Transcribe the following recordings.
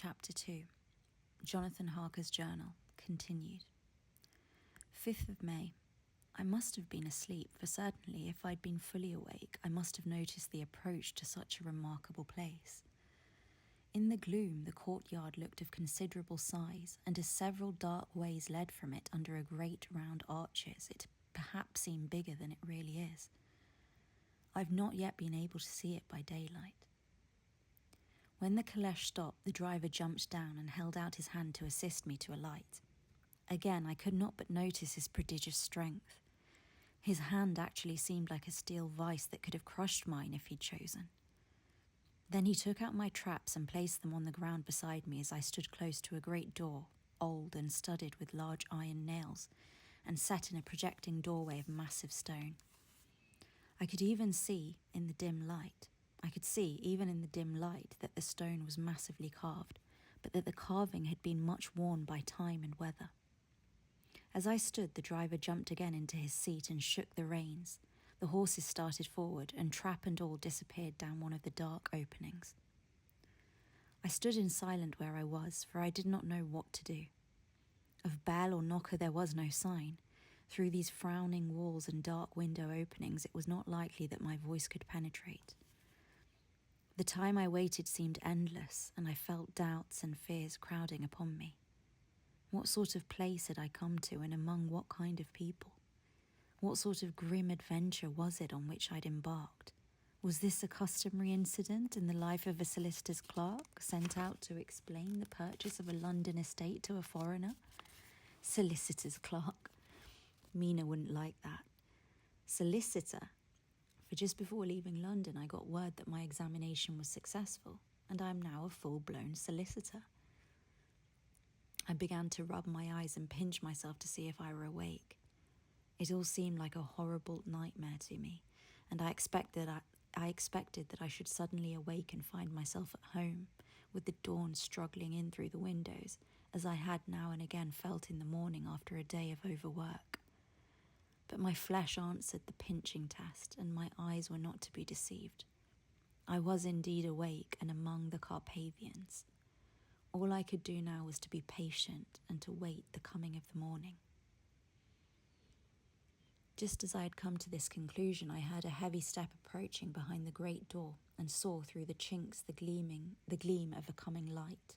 Chapter 2. Jonathan Harker's Journal. Continued. 5th of May. I must have been asleep, for certainly if I'd been fully awake, I must have noticed the approach to such a remarkable place. In the gloom, the courtyard looked of considerable size, and as several dark ways led from it under a great round arches, it perhaps seemed bigger than it really is. I've not yet been able to see it by daylight. When the caleche stopped, the driver jumped down and held out his hand to assist me to alight. Again, I could not but notice his prodigious strength. His hand actually seemed like a steel vice that could have crushed mine if he'd chosen. Then he took out my traps and placed them on the ground beside me as I stood close to a great door, old and studded with large iron nails, and set in a projecting doorway of massive stone. I could see, even in the dim light, that the stone was massively carved, but that the carving had been much worn by time and weather. As I stood, the driver jumped again into his seat and shook the reins. The horses started forward, and trap and all disappeared down one of the dark openings. I stood in silence where I was, for I did not know what to do. Of bell or knocker there was no sign. Through these frowning walls and dark window openings, it was not likely that my voice could penetrate. The time I waited seemed endless, and I felt doubts and fears crowding upon me. What sort of place had I come to, and among what kind of people? What sort of grim adventure was it on which I'd embarked? Was this a customary incident in the life of a solicitor's clerk sent out to explain the purchase of a London estate to a foreigner? Solicitor's clerk. Mina wouldn't like that. Solicitor. For just before leaving London, I got word that my examination was successful, and I am now a full-blown solicitor. I began to rub my eyes and pinch myself to see if I were awake. It all seemed like a horrible nightmare to me, and I expected that I should suddenly awake and find myself at home, with the dawn struggling in through the windows, as I had now and again felt in the morning after a day of overwork. But my flesh answered the pinching test, and my eyes were not to be deceived. I was indeed awake and among the Carpathians. All I could do now was to be patient and to wait the coming of the morning. Just as I had come to this conclusion, I heard a heavy step approaching behind the great door and saw through the chinks the gleam of a coming light.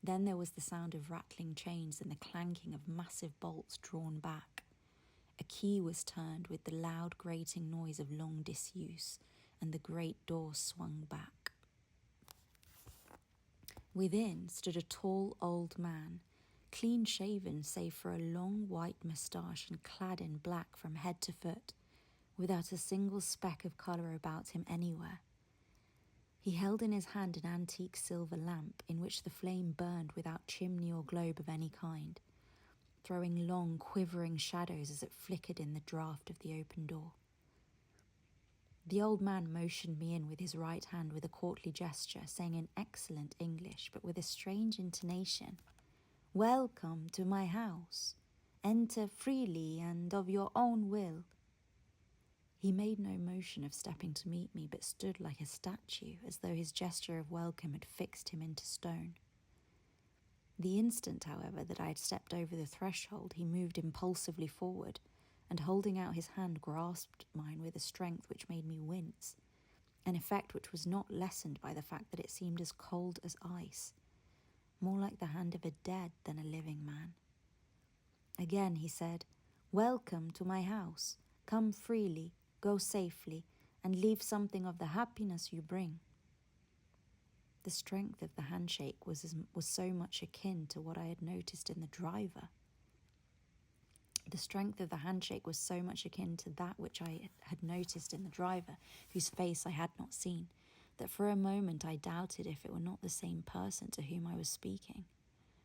Then there was the sound of rattling chains and the clanking of massive bolts drawn back. A key was turned with the loud grating noise of long disuse, and the great door swung back. Within stood a tall old man, clean-shaven save for a long white moustache and clad in black from head to foot, without a single speck of colour about him anywhere. He held in his hand an antique silver lamp in which the flame burned without chimney or globe of any kind, throwing long, quivering shadows as it flickered in the draught of the open door. The old man motioned me in with his right hand with a courtly gesture, saying in excellent English, but with a strange intonation, "Welcome to my house. Enter freely and of your own will." He made no motion of stepping to meet me, but stood like a statue, as though his gesture of welcome had fixed him into stone. The instant, however, that I had stepped over the threshold, he moved impulsively forward, and holding out his hand grasped mine with a strength which made me wince, an effect which was not lessened by the fact that it seemed as cold as ice, more like the hand of a dead than a living man. Again he said, "Welcome to my house. Come freely, go safely, and leave something of the happiness you bring." The strength of the handshake was so much akin to what I had noticed in the driver. The strength of the handshake was so much akin to that which I had noticed in the driver, whose face I had not seen, that for a moment I doubted if it were not the same person to whom I was speaking.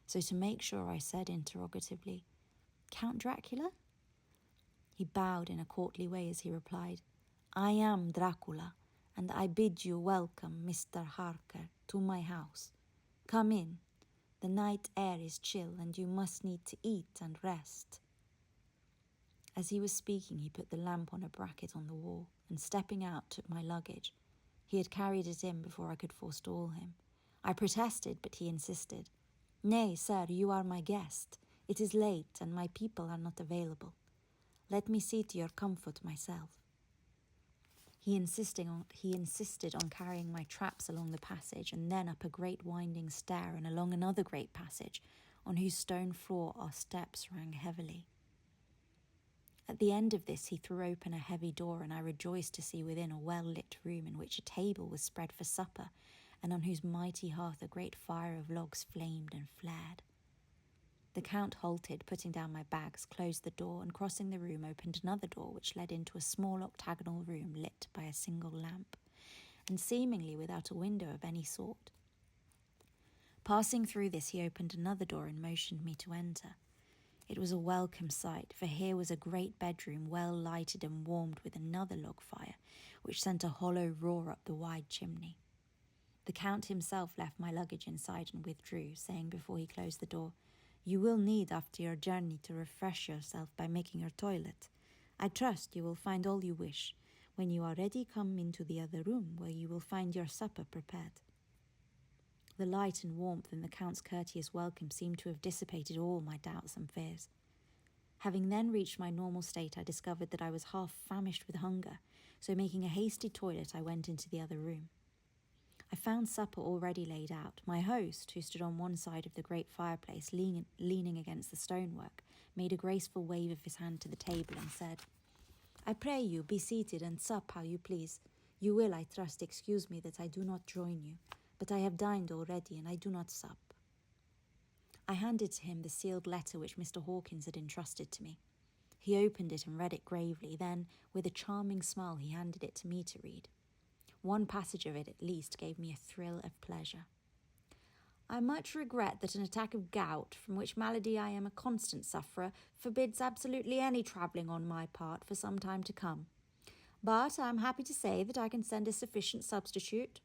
So to make sure, I said interrogatively, "Count Dracula?" He bowed in a courtly way as he replied, "I am Dracula, and I bid you welcome, Mr. Harker, to my house. Come in. The night air is chill, and you must need to eat and rest." As he was speaking, he put the lamp on a bracket on the wall, and stepping out, took my luggage. He had carried it in before I could forestall him. I protested, but he insisted. "Nay, sir, you are my guest. It is late, and my people are not available. Let me see to your comfort myself." He insisted on carrying my traps along the passage, and then up a great winding stair and along another great passage, on whose stone floor our steps rang heavily. At the end of this he threw open a heavy door, and I rejoiced to see within a well-lit room in which a table was spread for supper, and on whose mighty hearth a great fire of logs flamed and flared. The Count halted, putting down my bags, closed the door, and crossing the room opened another door which led into a small octagonal room lit by a single lamp, and seemingly without a window of any sort. Passing through this, he opened another door and motioned me to enter. It was a welcome sight, for here was a great bedroom well lighted and warmed with another log fire, which sent a hollow roar up the wide chimney. The Count himself left my luggage inside and withdrew, saying before he closed the door, "You will need after your journey to refresh yourself by making your toilet. I trust you will find all you wish. When you are ready, come into the other room, where you will find your supper prepared." The light and warmth in the Count's courteous welcome seemed to have dissipated all my doubts and fears. Having then reached my normal state, I discovered that I was half famished with hunger, so making a hasty toilet, I went into the other room. I found supper already laid out. My host, who stood on one side of the great fireplace, leaning against the stonework, made a graceful wave of his hand to the table and said, "I pray you, be seated and sup how you please. You will, I trust, excuse me that I do not join you, but I have dined already and I do not sup." I handed to him the sealed letter which Mr. Hawkins had entrusted to me. He opened it and read it gravely. Then, with a charming smile, he handed it to me to read. One passage of it, at least, gave me a thrill of pleasure. "I much regret that an attack of gout, from which malady I am a constant sufferer, forbids absolutely any travelling on my part for some time to come. But I am happy to say that I can send a sufficient substitute,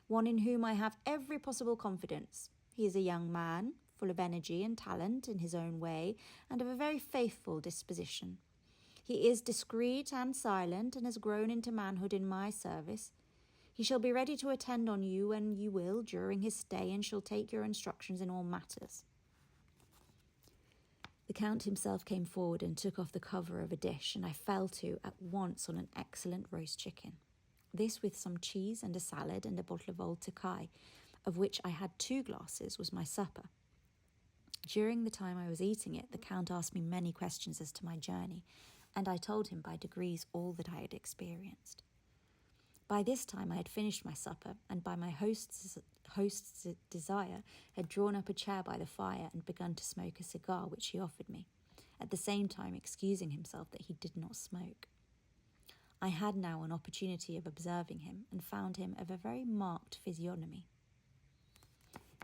one in whom I have every possible confidence. He is a young man, full of energy and talent in his own way, and of a very faithful disposition. He is discreet and silent, and has grown into manhood in my service. He shall be ready to attend on you when you will during his stay, and shall take your instructions in all matters." The Count himself came forward and took off the cover of a dish, and I fell to at once on an excellent roast chicken. This, with some cheese and a salad and a bottle of old Tokai, of which I had 2 glasses, was my supper. During the time I was eating it, the Count asked me many questions as to my journey, and I told him by degrees all that I had experienced. By this time I had finished my supper, and by my host's desire had drawn up a chair by the fire and begun to smoke a cigar which he offered me, at the same time excusing himself that he did not smoke. I had now an opportunity of observing him, and found him of a very marked physiognomy.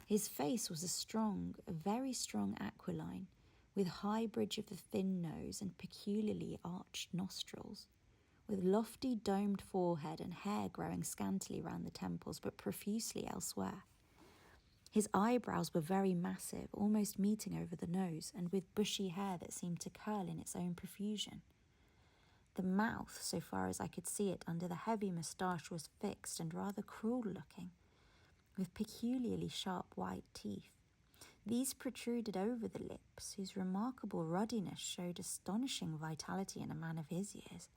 His face was a very strong aquiline, with high bridge of the thin nose and peculiarly arched nostrils, with lofty domed forehead and hair growing scantily round the temples, but profusely elsewhere. His eyebrows were very massive, almost meeting over the nose, and with bushy hair that seemed to curl in its own profusion. The mouth, so far as I could see it under the heavy moustache, was fixed and rather cruel-looking, with peculiarly sharp white teeth. These protruded over the lips, whose remarkable ruddiness showed astonishing vitality in a man of his years.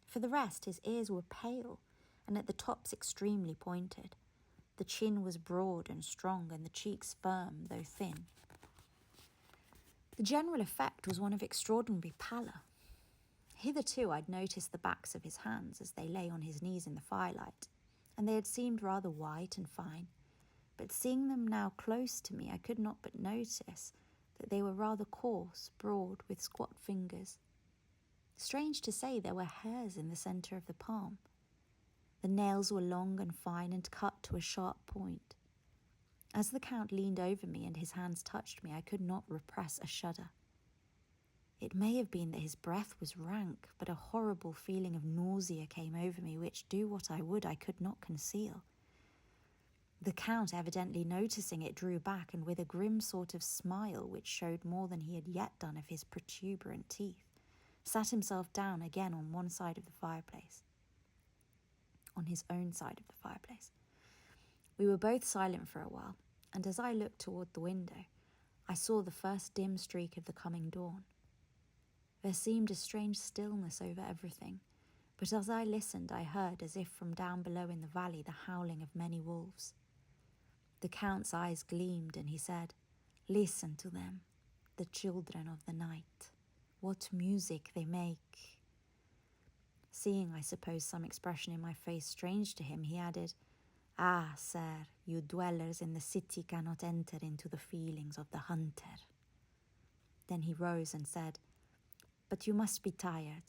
For the rest, his ears were pale, and at the tops extremely pointed. The chin was broad and strong, and the cheeks firm, though thin. The general effect was one of extraordinary pallor. Hitherto I'd noticed the backs of his hands as they lay on his knees in the firelight, and they had seemed rather white and fine, but seeing them now close to me, I could not but notice that they were rather coarse, broad, with squat fingers. Strange to say, there were hairs in the centre of the palm. The nails were long and fine and cut to a sharp point. As the Count leaned over me and his hands touched me, I could not repress a shudder. It may have been that his breath was rank, but a horrible feeling of nausea came over me, which, do what I would, I could not conceal. The Count, evidently noticing it, drew back, and with a grim sort of smile, which showed more than he had yet done of his protuberant teeth, sat himself down again on one side of the fireplace. On his own side of the fireplace. We were both silent for a while, and as I looked toward the window, I saw the first dim streak of the coming dawn. There seemed a strange stillness over everything, but as I listened, I heard, as if from down below in the valley, the howling of many wolves. The Count's eyes gleamed, and he said, "Listen to them, the children of the night. What music they make." Seeing, I suppose, some expression in my face strange to him, he added, "Ah, sir, you dwellers in the city cannot enter into the feelings of the hunter." Then he rose and said, "But you must be tired.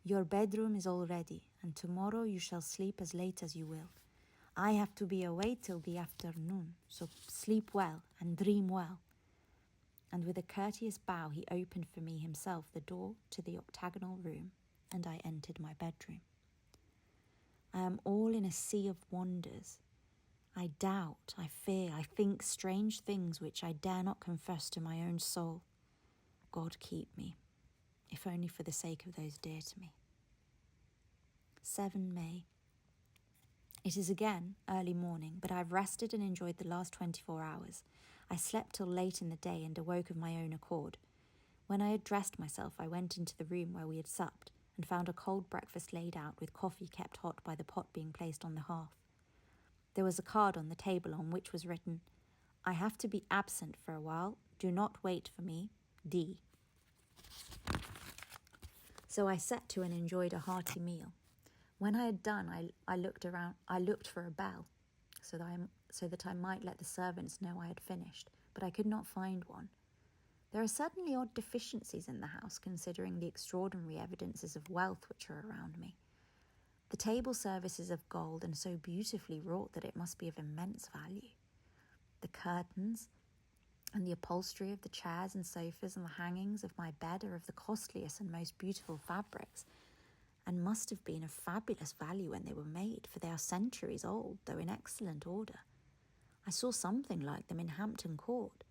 Your bedroom is all ready, and tomorrow you shall sleep as late as you will. I have to be away till the afternoon, so sleep well and dream well." And with a courteous bow, he opened for me himself the door to the octagonal room, and I entered my bedroom. I am all in a sea of wonders. I doubt, I fear, I think strange things which I dare not confess to my own soul. God keep me, if only for the sake of those dear to me. 7 May. It is again early morning, but I have rested and enjoyed the last 24 hours. I slept till late in the day and awoke of my own accord. When I had dressed myself, I went into the room where we had supped and found a cold breakfast laid out with coffee kept hot by the pot being placed on the hearth. There was a card on the table on which was written, "I have to be absent for a while. Do not wait for me. D." So I set to and enjoyed a hearty meal. When I had done, I looked around. I looked for a bell, so that I might let the servants know I had finished, but I could not find one. There are certainly odd deficiencies in the house, considering the extraordinary evidences of wealth which are around me. The table service is of gold and so beautifully wrought that it must be of immense value. The curtains and the upholstery of the chairs and sofas and the hangings of my bed are of the costliest and most beautiful fabrics, and must have been of fabulous value when they were made, for they are centuries old, though in excellent order. I saw something like them in Hampton Court,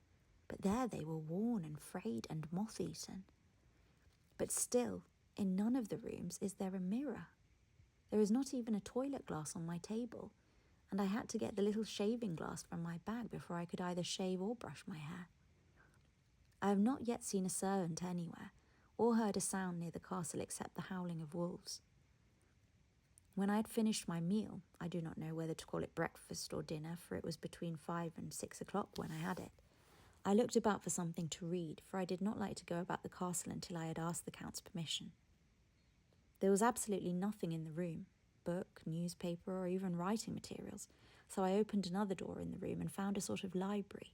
but there they were worn and frayed and moth-eaten. But still, in none of the rooms is there a mirror. There is not even a toilet glass on my table, and I had to get the little shaving glass from my bag before I could either shave or brush my hair. I have not yet seen a servant anywhere, or heard a sound near the castle except the howling of wolves. When I had finished my meal, I do not know whether to call it breakfast or dinner, for it was between 5 and 6 o'clock when I had it, I looked about for something to read, for I did not like to go about the castle until I had asked the Count's permission. There was absolutely nothing in the room, book, newspaper, or even writing materials, so I opened another door in the room and found a sort of library.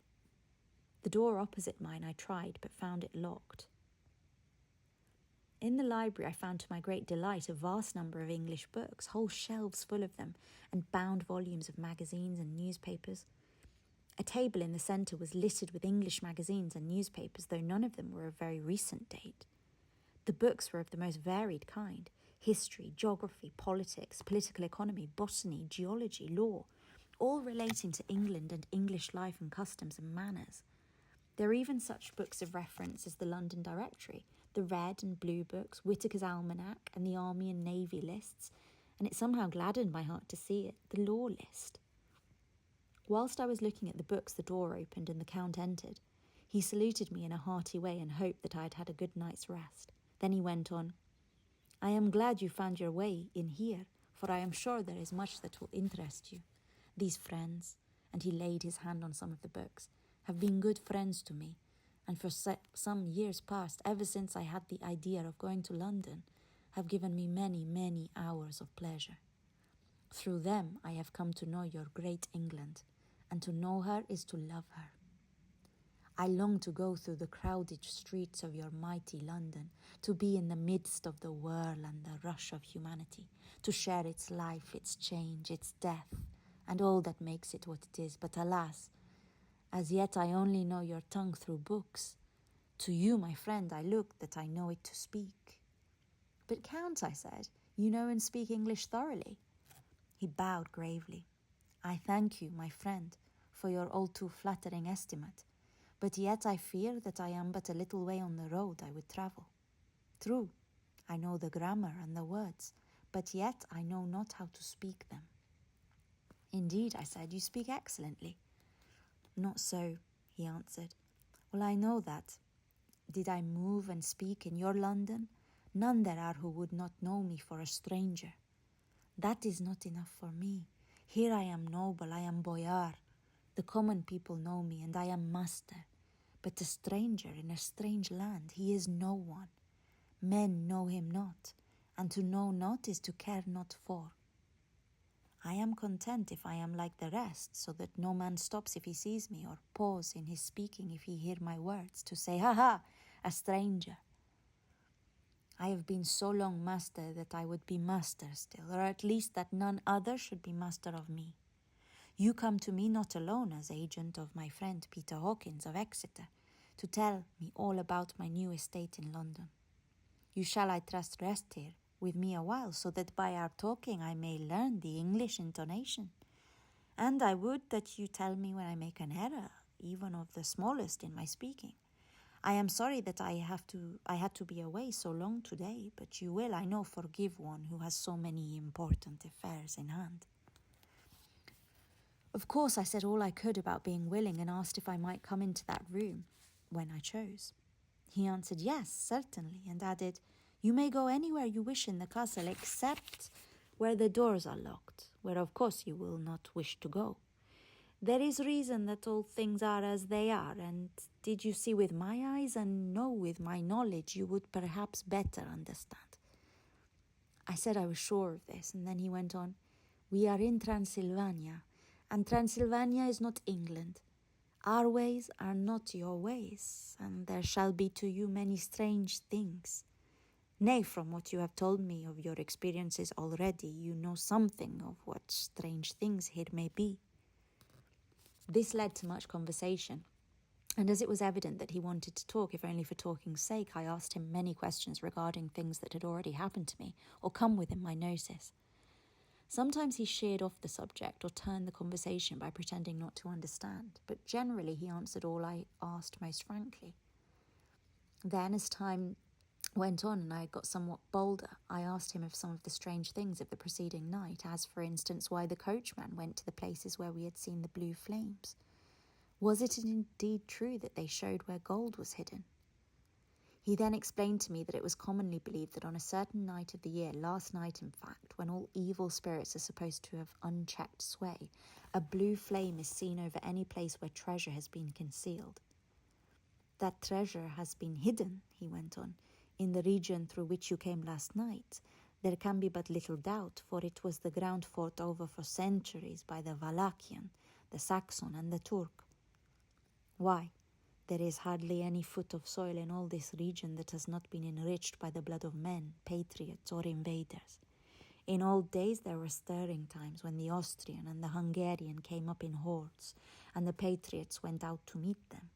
The door opposite mine I tried, but found it locked. In the library I found to my great delight a vast number of English books, whole shelves full of them, and bound volumes of magazines and newspapers. A table in the centre was littered with English magazines and newspapers, though none of them were of very recent date. The books were of the most varied kind: history, geography, politics, political economy, botany, geology, law, all relating to England and English life and customs and manners. There are even such books of reference as the London Directory, the Red and Blue books, Whitaker's Almanac, and the Army and Navy lists, and it somehow gladdened my heart to see it, the Law List. Whilst I was looking at the books, the door opened and the Count entered. He saluted me in a hearty way and hoped that I had had a good night's rest. Then he went on, "I am glad you found your way in here, for I am sure there is much that will interest you. These friends," and he laid his hand on some of the books, "have been good friends to me, and for some years past, ever since I had the idea of going to London, have given me many, many hours of pleasure. Through them I have come to know your great England, and to know her is to love her. I long to go through the crowded streets of your mighty London, to be in the midst of the whirl and the rush of humanity, to share its life, its change, its death, and all that makes it what it is. But alas, as yet I only know your tongue through books. To you, my friend, I look that I know it to speak." "But Count," I said, "you know and speak English thoroughly." He bowed gravely. "I thank you, my friend, for your all too flattering estimate, but yet I fear that I am but a little way on the road I would travel. True, I know the grammar and the words, but yet I know not how to speak them." Indeed, I said, you speak excellently. Not so, he answered. Well, I know that. Did I move and speak in your London? None there are who would not know me for a stranger. That is not enough for me. Here I am noble, I am boyar. The common people know me, and I am master. But a stranger in a strange land, he is no one. Men know him not, and to know not is to care not for. I am content if I am like the rest, so that no man stops if he sees me, or pause in his speaking if he hear my words, to say, "Ha ha, a stranger." I have been so long master that I would be master still, or at least that none other should be master of me. You come to me not alone as agent of my friend Peter Hawkins of Exeter, to tell me all about my new estate in London. You shall, I trust, rest here with me a while, so that by our talking I may learn the English intonation. And I would that you tell me when I make an error, even of the smallest in my speaking. I am sorry that I had to be away so long today, but you will, I know, forgive one who has so many important affairs in hand. Of course, I said all I could about being willing and asked if I might come into that room when I chose. He answered yes, certainly, and added, you may go anywhere you wish in the castle except where the doors are locked, where of course you will not wish to go. There is reason that all things are as they are, and did you see with my eyes and know with my knowledge, you would perhaps better understand. I said I was sure of this, and then he went on, we are in Transylvania, and Transylvania is not England. Our ways are not your ways, and there shall be to you many strange things. Nay, from what you have told me of your experiences already, you know something of what strange things here may be. This led to much conversation, and as it was evident that he wanted to talk, if only for talking's sake, I asked him many questions regarding things that had already happened to me or come within my notice. Sometimes he sheered off the subject or turned the conversation by pretending not to understand, but generally he answered all I asked most frankly. Then, as time went on and I got somewhat bolder, I asked him of some of the strange things of the preceding night, as, for instance, why the coachman went to the places where we had seen the blue flames. Was it indeed true that they showed where gold was hidden? He then explained to me that it was commonly believed that on a certain night of the year, last night in fact, when all evil spirits are supposed to have unchecked sway, a blue flame is seen over any place where treasure has been concealed. That treasure has been hidden, he went on, in the region through which you came last night. There can be but little doubt, for it was the ground fought over for centuries by the Wallachian, the Saxon and the Turk. Why? There is hardly any foot of soil in all this region that has not been enriched by the blood of men, patriots or invaders. In old days there were stirring times when the Austrian and the Hungarian came up in hordes, and the patriots went out to meet them.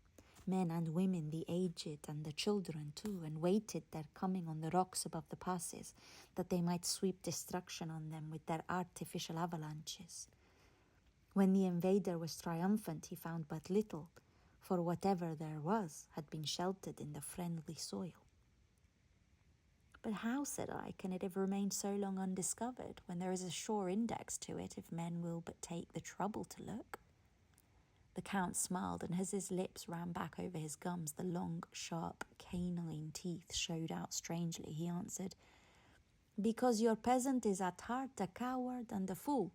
Men and women, the aged and the children too, and waited their coming on the rocks above the passes, that they might sweep destruction on them with their artificial avalanches. When the invader was triumphant, he found but little, for whatever there was had been sheltered in the friendly soil. But how, said I, can it have remained so long undiscovered, when there is a sure index to it, if men will but take the trouble to look? The Count smiled, and as his lips ran back over his gums, the long, sharp, canine teeth showed out strangely. He answered, because your peasant is at heart a coward and a fool.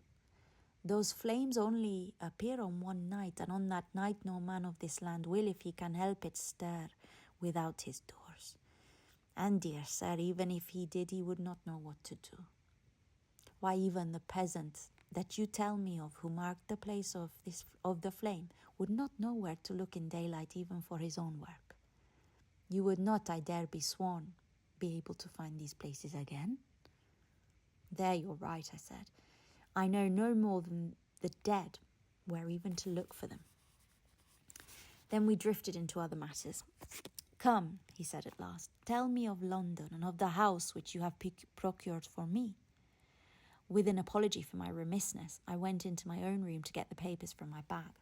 Those flames only appear on one night, and on that night no man of this land will, if he can help it, stir without his doors. And, dear sir, even if he did, he would not know what to do. Why, even the peasant that you tell me of, who marked the place of the flame, would not know where to look in daylight even for his own work. You would not, I dare be sworn, be able to find these places again? There you're right, I said. I know no more than the dead where even to look for them. Then we drifted into other matters. Come, he said at last, tell me of London and of the house which you have procured for me. With an apology for my remissness, I went into my own room to get the papers from my bag.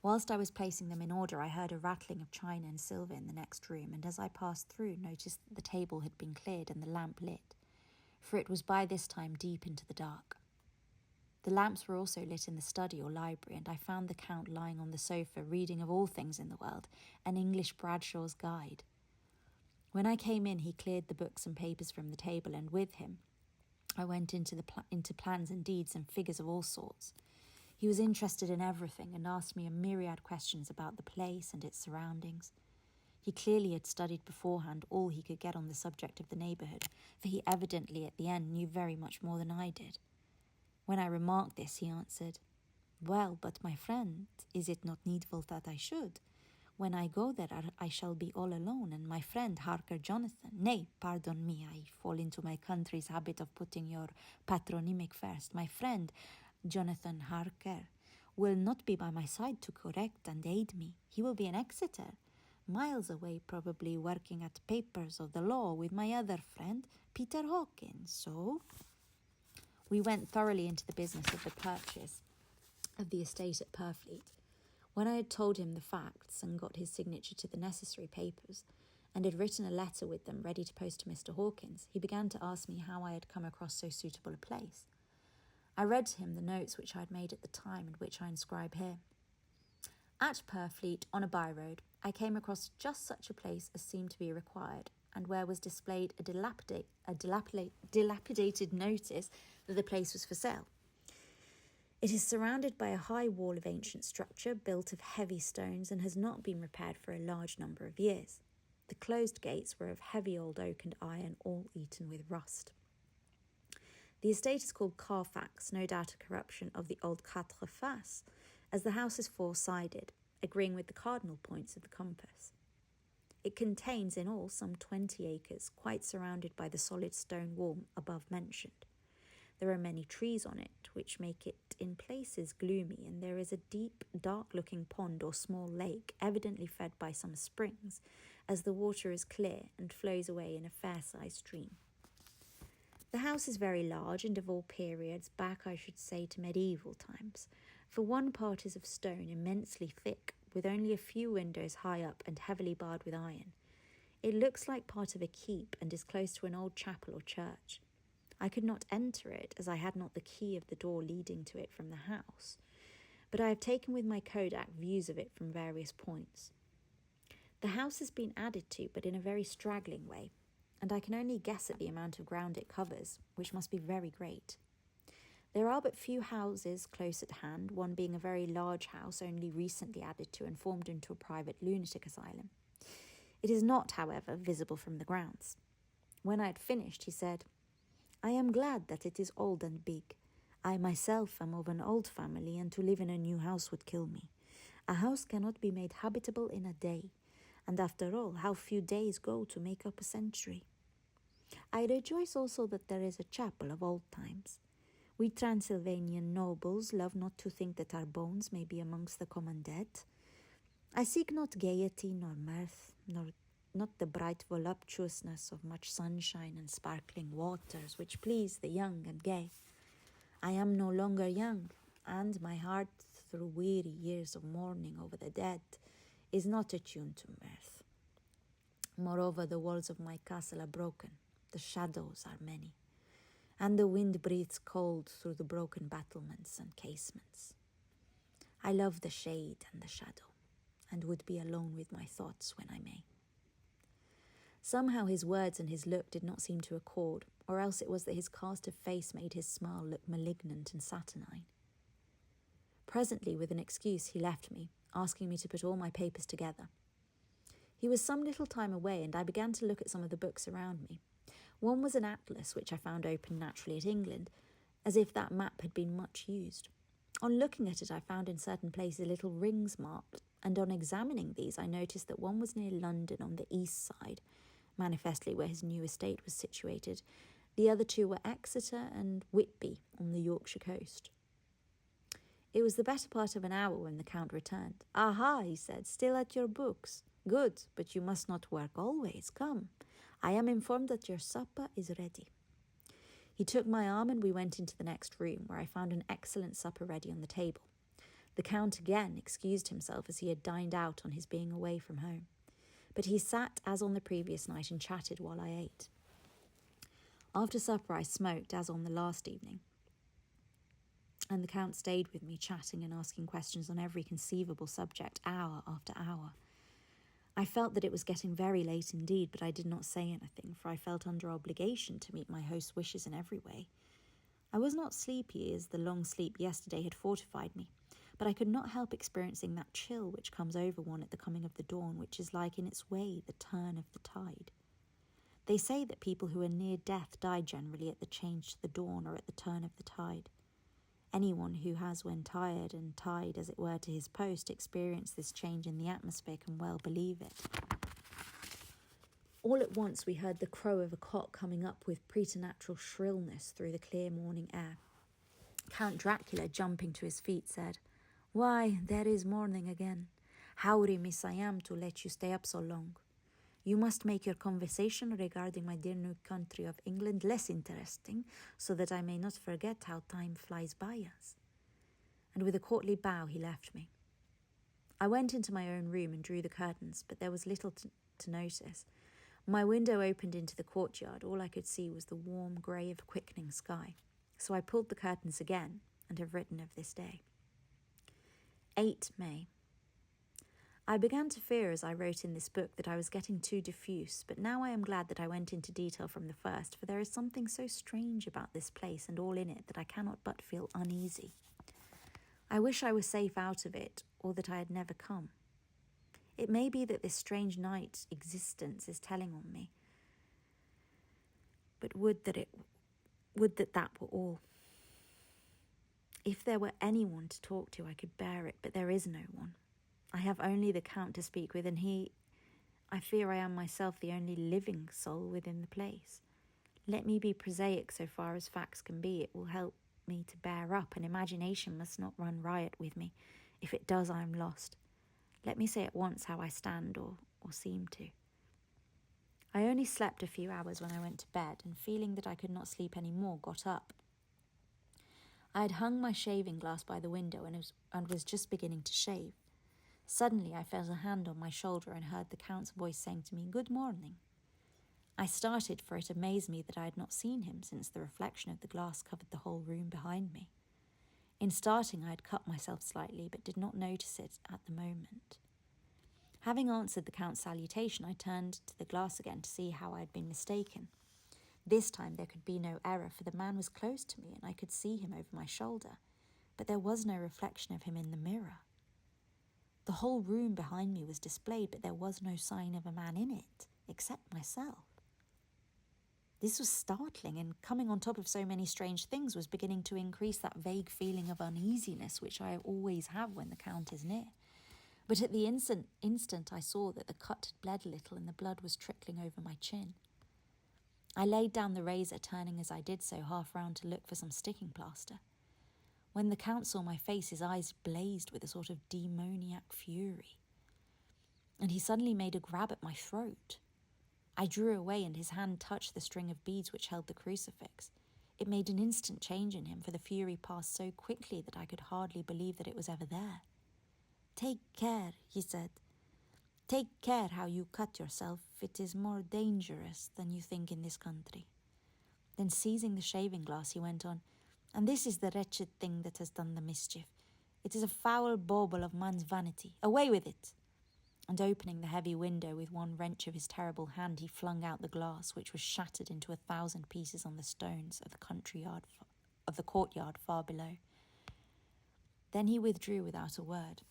Whilst I was placing them in order, I heard a rattling of china and silver in the next room, and as I passed through, noticed that the table had been cleared and the lamp lit, for it was by this time deep into the dark. The lamps were also lit in the study or library, and I found the Count lying on the sofa, reading of all things in the world, an English Bradshaw's Guide. When I came in, he cleared the books and papers from the table, and with him I went into plans and deeds and figures of all sorts. He was interested in everything and asked me a myriad questions about the place and its surroundings. He clearly had studied beforehand all he could get on the subject of the neighbourhood, for he evidently at the end knew very much more than I did. When I remarked this, he answered, "Well, but my friend, is it not needful that I should? When I go there, I shall be all alone, and my friend Harker Jonathan, pardon me, I fall into my country's habit of putting your patronymic first, my friend Jonathan Harker will not be by my side to correct and aid me. He will be in Exeter, miles away, probably working at papers of the law with my other friend, Peter Hawkins. So we went thoroughly into the business of the purchase of the estate at Purfleet. When I had told him the facts and got his signature to the necessary papers, and had written a letter with them ready to post to Mr. Hawkins, he began to ask me how I had come across so suitable a place. I read to him the notes which I had made at the time and which I inscribe here. At Purfleet, on a by-road, I came across just such a place as seemed to be required, and where was displayed a dilapidated notice that the place was for sale. It is surrounded by a high wall of ancient structure built of heavy stones and has not been repaired for a large number of years. The closed gates were of heavy old oak and iron, all eaten with rust. The estate is called Carfax, no doubt a corruption of the old Quatre Faces, as the house is four-sided, agreeing with the cardinal points of the compass. It contains in all some 20 acres, quite surrounded by the solid stone wall above mentioned. There are many trees on it, which make it in places gloomy, and there is a deep, dark-looking pond or small lake, evidently fed by some springs, as the water is clear and flows away in a fair-sized stream. The house is very large and of all periods, back I should say to medieval times, for one part is of stone immensely thick, with only a few windows high up and heavily barred with iron. It looks like part of a keep and is close to an old chapel or church. I could not enter it, as I had not the key of the door leading to it from the house, but I have taken with my Kodak views of it from various points. The house has been added to, but in a very straggling way, and I can only guess at the amount of ground it covers, which must be very great. There are but few houses close at hand, one being a very large house only recently added to and formed into a private lunatic asylum. It is not, however, visible from the grounds. When I had finished, he said, "I am glad that it is old and big. I myself am of an old family, and to live in a new house would kill me. A house cannot be made habitable in a day, and after all, how few days go to make up a century. I rejoice also that there is a chapel of old times. We Transylvanian nobles love not to think that our bones may be amongst the common dead. I seek not gaiety nor mirth, not the bright voluptuousness of much sunshine and sparkling waters which please the young and gay. I am no longer young, and my heart, through weary years of mourning over the dead, is not attuned to mirth. Moreover, the walls of my castle are broken, the shadows are many, and the wind breathes cold through the broken battlements and casements. I love the shade and the shadow, and would be alone with my thoughts when I may." Somehow his words and his look did not seem to accord, or else it was that his cast of face made his smile look malignant and saturnine. Presently, with an excuse, he left me, asking me to put all my papers together. He was some little time away, and I began to look at some of the books around me. One was an atlas, which I found open naturally at England, as if that map had been much used. On looking at it, I found in certain places little rings marked, and on examining these, I noticed that one was near London on the east side, manifestly where his new estate was situated. The other two were Exeter and Whitby on the Yorkshire coast. It was the better part of an hour when the Count returned. "Aha," he said, "still at your books. Good, but you must not work always. Come, I am informed that your supper is ready." He took my arm and we went into the next room, where I found an excellent supper ready on the table. The Count again excused himself, as he had dined out on his being away from home, but he sat as on the previous night and chatted while I ate. After supper I smoked, as on the last evening, and the Count stayed with me, chatting and asking questions on every conceivable subject, hour after hour. I felt that it was getting very late indeed, but I did not say anything, for I felt under obligation to meet my host's wishes in every way. I was not sleepy, as the long sleep yesterday had fortified me, but I could not help experiencing that chill which comes over one at the coming of the dawn, which is like in its way the turn of the tide. They say that people who are near death die generally at the change to the dawn or at the turn of the tide. Anyone who has, when tired and tied, as it were, to his post, experienced this change in the atmosphere can well believe it. All at once we heard the crow of a cock coming up with preternatural shrillness through the clear morning air. Count Dracula, jumping to his feet, said, "Why, there is morning again. How remiss I am to let you stay up so long. You must make your conversation regarding my dear new country of England less interesting, so that I may not forget how time flies by us." And with a courtly bow he left me. I went into my own room and drew the curtains, but there was little to notice. My window opened into the courtyard. All I could see was the warm grey of quickening sky. So I pulled the curtains again and have written of this day. 8 May. I began to fear as I wrote in this book that I was getting too diffuse, but now I am glad that I went into detail from the first, for there is something so strange about this place and all in it that I cannot but feel uneasy. I wish I were safe out of it, or that I had never come. It may be that this strange night existence is telling on me, but would that that were all. If there were anyone to talk to, I could bear it, but there is no one. I have only the Count to speak with, and I fear I am myself the only living soul within the place. Let me be prosaic so far as facts can be. It will help me to bear up, and imagination must not run riot with me. If it does, I am lost. Let me say at once how I stand, or seem to. I only slept a few hours when I went to bed, and feeling that I could not sleep any more, got up. I had hung my shaving glass by the window and was just beginning to shave. Suddenly I felt a hand on my shoulder and heard the Count's voice saying to me, "Good morning." I started, for it amazed me that I had not seen him, since the reflection of the glass covered the whole room behind me. In starting I had cut myself slightly, but did not notice it at the moment. Having answered the Count's salutation, I turned to the glass again to see how I had been mistaken. This time there could be no error, for the man was close to me and I could see him over my shoulder, but there was no reflection of him in the mirror. The whole room behind me was displayed, but there was no sign of a man in it, except myself. This was startling, and coming on top of so many strange things was beginning to increase that vague feeling of uneasiness which I always have when the Count is near. But at the instant I saw that the cut had bled a little and the blood was trickling over my chin. I laid down the razor, turning as I did so half round to look for some sticking plaster. When the Count saw my face, his eyes blazed with a sort of demoniac fury, and he suddenly made a grab at my throat. I drew away, and his hand touched the string of beads which held the crucifix. It made an instant change in him, for the fury passed so quickly that I could hardly believe that it was ever there. "Take care," he said. "Take care how you cut yourself. It is more dangerous than you think in this country." Then, seizing the shaving glass, he went on, "And this is the wretched thing that has done the mischief. It is a foul bauble of man's vanity. Away with it!" And opening the heavy window with one wrench of his terrible hand, he flung out the glass, which was shattered into 1,000 pieces on the stones of the courtyard far below. Then he withdrew without a word.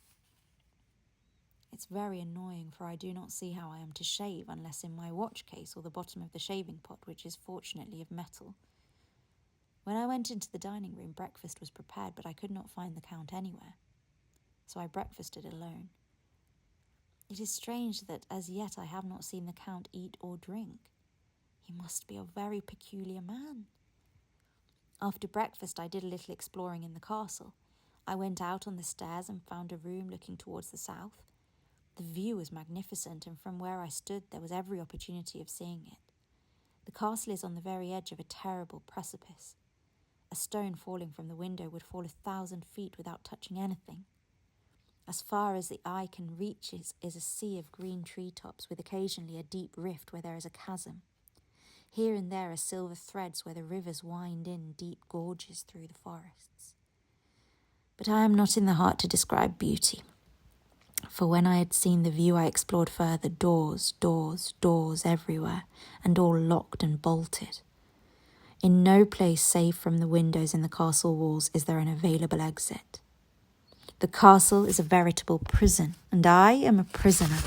It's very annoying, for I do not see how I am to shave unless in my watch case or the bottom of the shaving pot, which is fortunately of metal. When I went into the dining room, breakfast was prepared, but I could not find the Count anywhere, so I breakfasted alone. It is strange that as yet I have not seen the Count eat or drink. He must be a very peculiar man. After breakfast I did a little exploring in the castle. I went out on the stairs and found a room looking towards the south. The view was magnificent, and from where I stood there was every opportunity of seeing it. The castle is on the very edge of a terrible precipice. A stone falling from the window would fall 1,000 feet without touching anything. As far as the eye can reach is a sea of green treetops, with occasionally a deep rift where there is a chasm. Here and there are silver threads where the rivers wind in deep gorges through the forests. But I am not in the heart to describe beauty. For when I had seen the view, I explored further, doors, doors, doors everywhere, and all locked and bolted. In no place save from the windows in the castle walls is there an available exit. The castle is a veritable prison, and I am a prisoner.